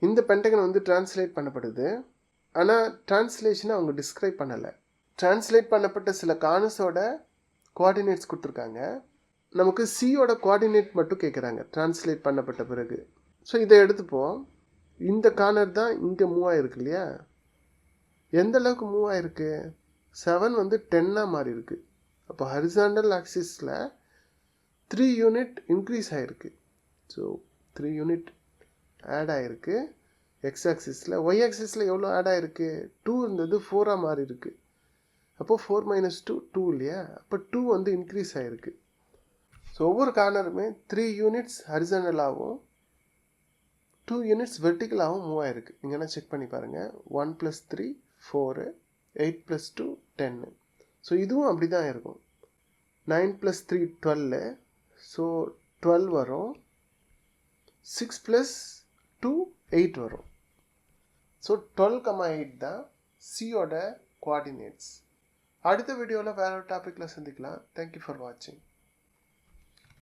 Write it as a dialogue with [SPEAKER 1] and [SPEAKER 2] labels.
[SPEAKER 1] இந்த பென்டகன் வந்து டிரான்ஸ்லேட் பண்ணப்படுது. ஆனால் டிரான்ஸ்லேஷனை அவங்க டிஸ்கிரைப் பண்ணலை. டிரான்ஸ்லேட் பண்ணப்பட்ட சில கார்னர்ஸோட கோஆர்டினேட்ஸ் கொடுத்துருக்காங்க. நமக்கு சியோட கோஆர்டினேட் மட்டும் கேட்குறாங்க டிரான்ஸ்லேட் பண்ணப்பட்ட பிறகு. ஸோ இதை எடுத்துப்போம். இந்த கார்னர் தான் இங்கே மூவ் ஆகிருக்கு இல்லையா? எந்த அளவுக்கு மூவ் ஆகிருக்கு? 7 வந்து 10 மாறி இருக்கு. அப்போ ஹரிசாண்டல் ஆக்சிஸில் 3 யூனிட் இன்க்ரீஸ் ஆகிருக்கு. ஸோ 3 யூனிட் ஆட் ஆகிருக்கு எக்ஸ் ஆக்சிஸில். ஒய் ஆக்சிஸில் எவ்வளோ ஆட் ஆகிருக்கு? 2 இருந்தது 4 மாறி இருக்கு. அப்போது 4 - 2 2 இல்லையா? அப்போ 2 வந்து இன்க்ரீஸ் ஆகிருக்கு. ஸோ ஒவ்வொரு கார்னருமே 3 யூனிட்ஸ் ஹரிசாண்டலாகவும் 2 யூனிட்ஸ் வெர்டிக்கலாகவும் மூவ் ஆகிருக்கு. நீங்கள் என்ன செக் பண்ணி பாருங்கள். 1 + 3 4, 8 + 2 10. ஸோ இதுவும் அப்படி தான் இருக்கும். 9 + 3 12. ஸோ 12 வரும். 6 + 2 8 வரும். ஸோ 12,8 தான் சியோட கோஆர்டினேட்ஸ். அடுத்த வீடியோவில் வேற ஒரு டாப்பிக்கில் சந்திக்கலாம். தேங்க்யூ ஃபார் வாட்சிங்.